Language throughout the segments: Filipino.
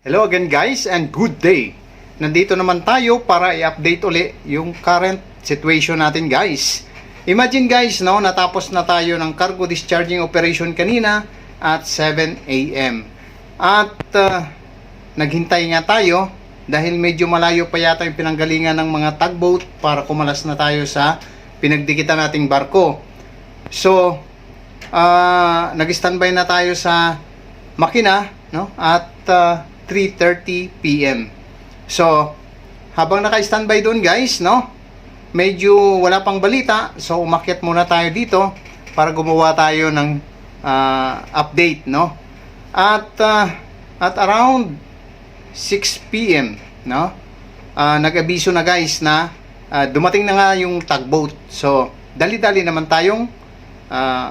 Hello again guys and good day. Nandito naman tayo para i-update uli yung current situation natin guys. Imagine guys, no, natapos na tayo ng cargo discharging operation kanina at 7 AM. At naghintay nga tayo dahil medyo malayo pa yata yung pinanggalingan ng mga tugboat para kumalas na tayo sa pinagdikitan nating barko. So, nag-standby na tayo sa makina, no, at 3:30 PM. So, habang naka-standby doon guys, no, medyo wala pang balita. So, umakyat muna tayo dito para gumawa tayo ng update, no. At around 6 PM, no, nag-abiso na guys na dumating na nga yung tugboat. So, dali-dali naman tayong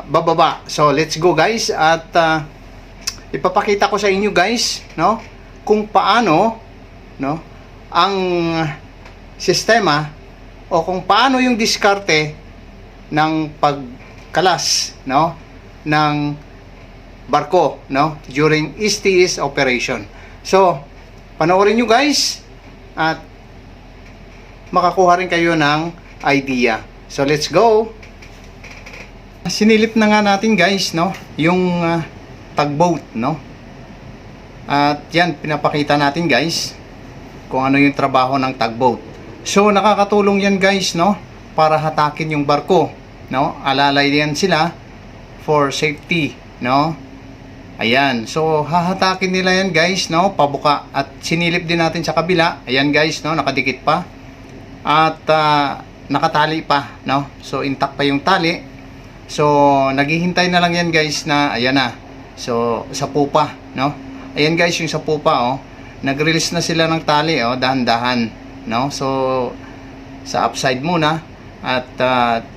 bababa. So, let's go guys at ipapakita ko sa inyo guys, no, kung paano, no, ang sistema o kung paano yung diskarte ng pagkalas, no, ng barko, no, during STS operation. So, panoorin nyo guys at makakuha rin kayo ng idea. So, let's go. Sinilip na nga natin guys, no, yung tugboat, no. At yan, pinapakita natin guys kung ano yung trabaho ng tugboat. So, nakakatulong yan guys, no, para hatakin yung barko, no. Alalay yan sila for safety, no. Ayan, so hahatakin nila yan guys, no, pabuka. At sinilip din natin sa kabila. Ayan guys, no, nakadikit pa. At nakatali pa, no. So, intact pa yung tali. So, naghihintay na lang yan guys na, ayan na. So, sa pupa, no. Ayan guys, yung sa pupa, oh, nag-release na sila ng tali, oh, dahan-dahan, no. So, sa upside muna at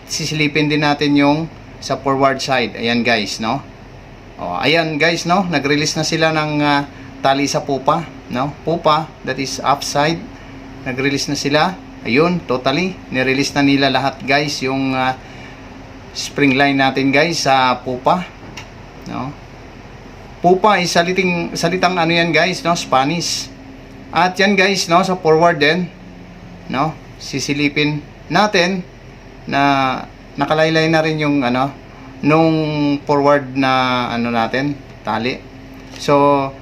sisilipin din natin yung sa forward side. Ayan guys, no. Oh, ayan guys, no, nag-release na sila ng tali sa pupa, no. Pupa, that is upside. Nag-release na sila. Ayun, totally ni-release na nila lahat guys yung spring line natin guys sa pupa, no. Pupa is salitang ano yan guys, no, Spanish. At yan guys, no, sa forward din, no, sisilipin natin na nakalaylay na rin yung ano nung forward na ano natin, tali. So,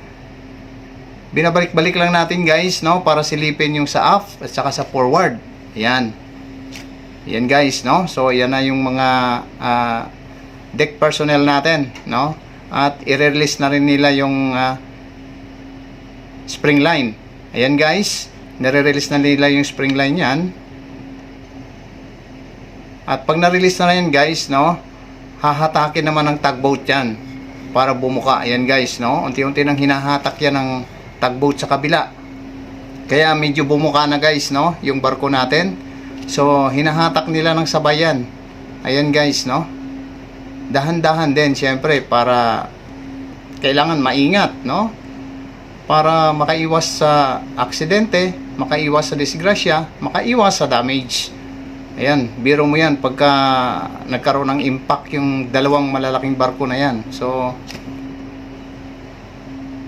binabalik-balik lang natin guys, no, para silipin yung sa aft at saka sa forward. Ayan. Ayan guys, no. So, ayan na yung mga deck personnel natin, no. At i-release na rin nila yung spring line. Ayan guys, nire-release na nila yung spring line yan. At pag na-release na yan guys, no, hahatakin naman ng tugboat yan para bumuka. Ayan guys, no, unti-unti nang hinahatak yan ng tugboat sa kabila. Kaya medyo bumuka na guys, no, yung barko natin. So, hinahatak nila ng sabayan. Ayan guys, no. Dahan-dahan din syempre para kailangan maingat, no, para makaiwas sa aksidente, makaiwas sa disgrasya, makaiwas sa damage. Ayan, biro mo yan pagka nagkaroon ng impact yung dalawang malalaking barko na yan. So,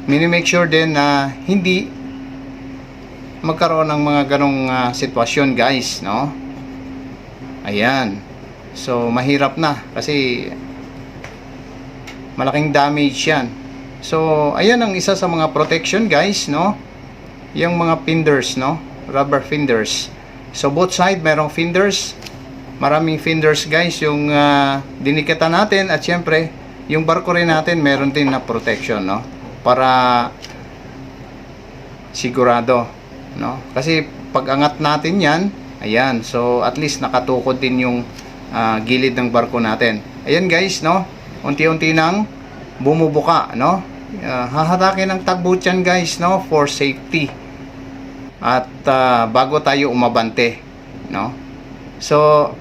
mini-make sure din na hindi magkaroon ng mga ganong sitwasyon guys, no. Ayan, so mahirap na kasi malaking damage yan. So, ayan ang isa sa mga protection guys, no, yung mga fenders, no, rubber fenders. So, both side merong fenders, maraming fenders guys yung dinikita natin. At syempre yung barko rin natin meron din na protection, no, para sigurado, no, kasi pag angat natin yan, ayan, so at least nakatukod din yung gilid ng barko natin. Ayan guys, no, unti-unti nang bumubuka, no. Hahatakin ng tugboat yan guys, no, for safety. At bago tayo umabante, no. So,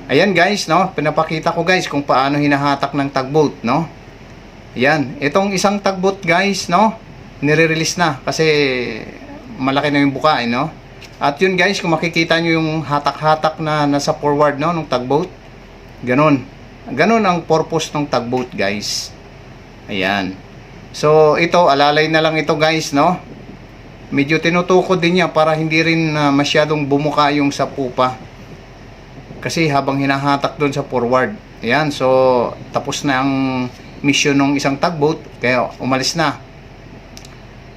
ayan guys, no, pinapakita ko guys kung paano hinahatak ng tugboat, no. Ayan, itong isang tugboat guys, no, nire-release na kasi malaki na yung buka, no. At yun guys, kung makikita nyo yung hatak-hatak na nasa forward, no, ng tugboat, ganun ang purpose ng tugboat guys. Ayan. So ito, alalay na lang ito guys, no? Medyo tinutukod din niya para hindi rin masyadong bumuka yung sa pupa. Kasi habang hinahatak doon sa forward. Ayan, so tapos na ang mission ng isang tugboat, kaya umalis na.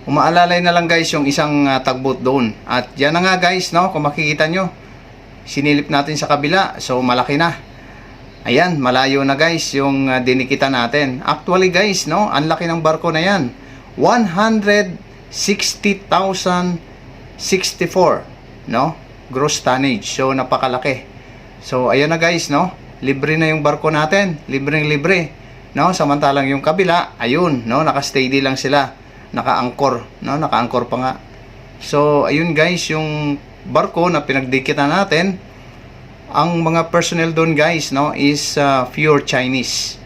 Umaalalay na lang guys yung isang tugboat doon. At yan na nga guys, no? Kung makikita nyo, sinilip natin sa kabila, so malaki na. Ayan, malayo na guys yung dinikita natin. Actually guys, no, ang laki ng barko na yan. 160,064, no? Gross tonnage. So napakalaki. So ayan na guys, no? Libre na yung barko natin. Libreng-libre, no? Samantalang yung kabila, ayun, no, naka-steady lang sila. Naka-anchor, no? Naka-anchor pa nga. So ayun guys, yung barko na pinagdikitan natin, ang mga personnel doon guys, no, is pure Chinese,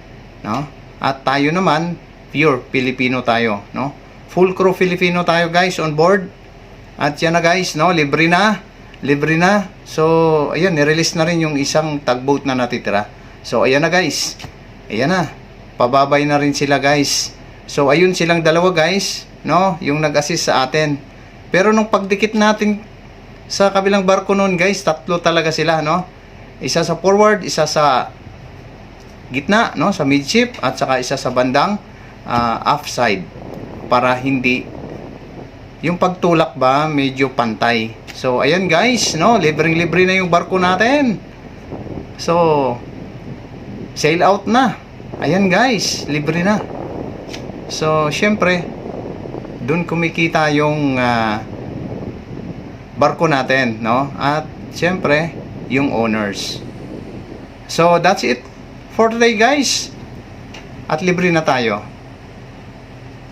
no? At tayo naman pure Filipino tayo, no? Full crew Filipino tayo guys on board. At yan na guys, no, libre na. So ayan, ni-release na rin yung isang tugboat na natitira. So ayan na guys, ayan na, pababay na rin sila guys. So ayun silang dalawa guys, no, yung nag-assist sa atin. Pero nung pagdikit natin sa kabilang barko noon guys, tatlo talaga sila, no? Isa sa forward, isa sa gitna, no, sa midship, at saka isa sa bandang aft side, para hindi yung pagtulak ba medyo pantay. So ayan guys, no, libreng-libre na yung barko natin. So sail out na. Ayan guys, libre na. So syempre doon kumikita yung barko natin, no? At syempre yung owners. So that's it for today guys. At libre na tayo.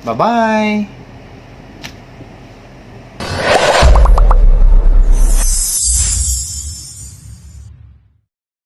Bye bye.